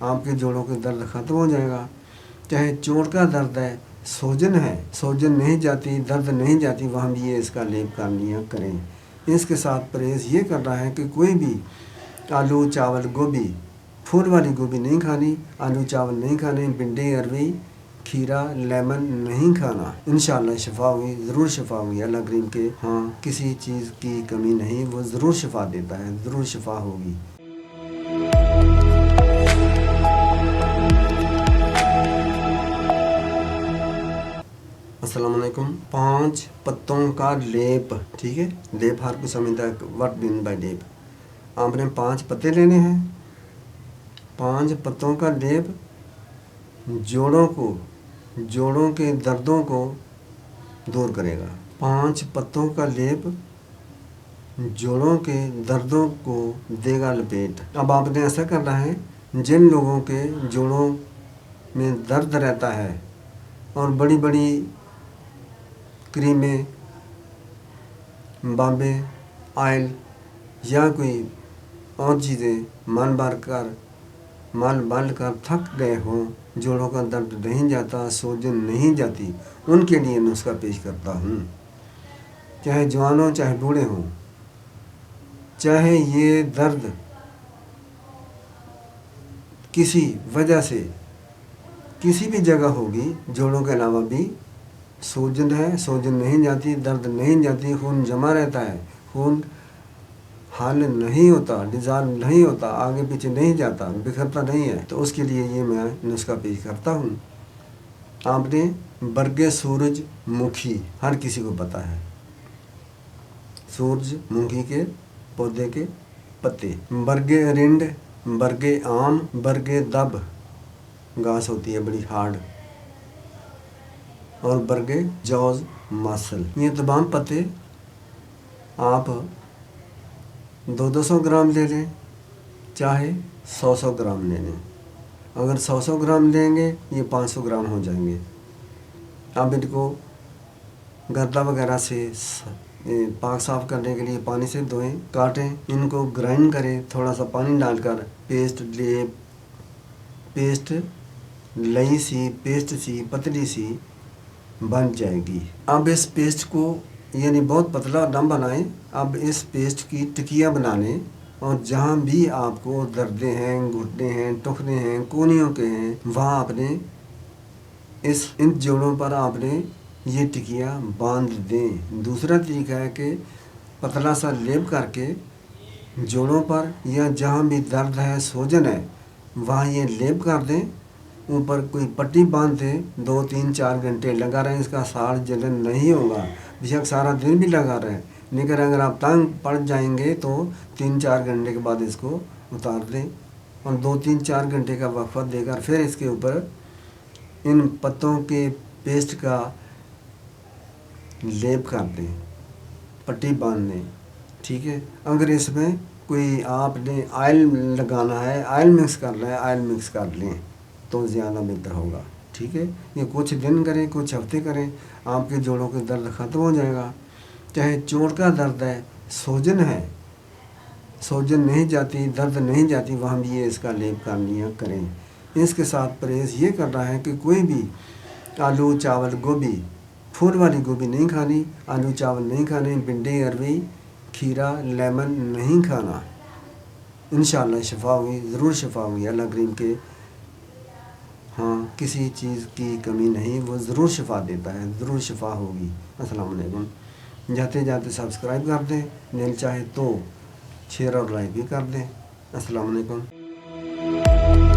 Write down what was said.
آپ کے جوڑوں کے درد ختم ہو جائے گا۔ چاہے چوٹ کا درد ہے، سوجن ہے، سوجن نہیں جاتی، درد نہیں جاتی، وہاں بھی یہ اس کا لیپ کر لیا کریں۔ اس کے ساتھ پرہیز یہ کرنا ہے کہ کوئی بھی آلو چاول گوبھی، پھول والی گوبھی نہیں کھانی، آلو چاول نہیں کھانے، بھنڈی اروی کھیرا لیمن نہیں کھانا۔ انشاءاللہ شفا ہوگی، ضرور شفا ہوگی اللہ کریم کے ہاں کسی چیز کی کمی نہیں، وہ ضرور شفا دیتا ہے، ضرور شفا ہوگی۔ السلام علیکم۔ 5 پتوں کا لیپ، ٹھیک ہے، لیپ ہر کوئی سمجھتا ہے وٹ مین بائی لیپ۔ آپ نے 5 پتے لینے ہیں۔ 5 پتوں کا لیپ جوڑوں کے دردوں کو دور کرے گا۔ 5 پتوں کا لیپ جوڑوں کے دردوں کو دے گا لپیٹ۔ اب آپ نے ایسا کرنا ہے، جن لوگوں کے جوڑوں میں درد رہتا ہے اور بڑی بڑی کریمیں، بامبے آئل یا کوئی اور چیزیں مل بال کر تھک گئے ہوں، جوڑوں کا درد نہیں جاتا، سوجن نہیں جاتی، ان کے لیے نسخہ پیش کرتا ہوں۔ چاہے جوان ہوں چاہے بوڑھے ہوں، چاہے یہ درد کسی وجہ سے کسی بھی جگہ ہوگی، جوڑوں کے علاوہ بھی سوجن ہے، سوجن نہیں جاتی، درد نہیں جاتی، خون جمع رہتا ہے، خون حل نہیں ہوتا، ڈیزالو نہیں ہوتا، آگے پیچھے نہیں جاتا، بکھرتا نہیں ہے، تو اس کے لیے یہ میں نسخہ پیش کرتا ہوں۔ آپ نے برگ سورج مکھی ہر کسی کو پتہ ہے، سورج مکھی کے پودے کے پتے، برگ رنڈ، برگ آم، برگ دب گھاس ہوتی ہے بڑی ہارڈ، اور برگ جوز ماسل، یہ تمام پتے آپ 200 گرام لے لیں، چاہے 100 گرام لے لیں۔ اگر 100 گرام لیں گے یہ 500 گرام ہو جائیں گے۔ اب ان کو گردہ وغیرہ سے پاک صاف کرنے کے لیے پانی سے دھوئیں، کاٹیں، ان کو گرائنڈ کریں، تھوڑا سا پانی ڈال کر پیسٹ لئی سی، پیسٹ سی، پتلی سی بن جائے گی۔ اب اس پیسٹ کو یعنی بہت پتلا نہ بنائیں، اب اس پیسٹ کی ٹکیاں بنا لیں، اور جہاں بھی آپ کو دردیں ہیں، گھٹنے ہیں، ٹخنے ہیں، کونیوں کے ہیں، وہاں آپ نے ان جوڑوں پر آپ نے یہ ٹکیاں باندھ دیں۔ دوسرا طریقہ ہے کہ پتلا سا لیپ کر کے جوڑوں پر یا جہاں بھی درد ہے، سوجن ہے، وہاں یہ لیپ کر دیں، اوپر کوئی پٹی باندھ دیں، 2 3 4 گھنٹے لگا رہیں، اس کا ساڑ جلن نہیں ہوگا، بیشک سارا دن بھی لگا رہے، لیکن اگر آپ تنگ پڑ جائیں گے تو 3 4 گھنٹے کے بعد اس کو اتار دیں، اور 2 3 4 گھنٹے کا وقفہ دے کر پھر اس کے اوپر ان پتوں کے پیسٹ کا لیپ کر دیں، پٹی باندھ دیں، ٹھیک ہے۔ اگر اس میں کوئی آپ نے آئل لگانا ہے، آئل مکس کرنا ہے، آئل مکس کر لیں تو زیادہ بہتر ہوگا، ٹھیک ہے۔ یہ کچھ دن کریں، کچھ ہفتے کریں، آپ کے جوڑوں کے درد ختم ہو جائے گا۔ چاہے چوٹ کا درد ہے، سوجن ہے، سوجن نہیں جاتی، درد نہیں جاتی، وہاں بھی یہ اس کا لیپ کر لیا کریں۔ اس کے ساتھ پرہیز یہ کرنا ہے کہ کوئی بھی آلو چاول گوبھی، پھول والی گوبھی نہیں کھانی، آلو چاول نہیں کھانے، بھنڈی اروی کھیرا لیمن نہیں کھانا۔ انشاءاللہ شفا ہوگی، ضرور شفا ہوگی اللہ کریم کے ہاں کسی چیز کی کمی نہیں، وہ ضرور شفا دیتا ہے، ضرور شفا ہوگی۔ السلام علیکم۔ جاتے جاتے سبسکرائب کر دیں، دل چاہے تو شیئر اور لائک بھی کر دیں۔ السلام علیکم۔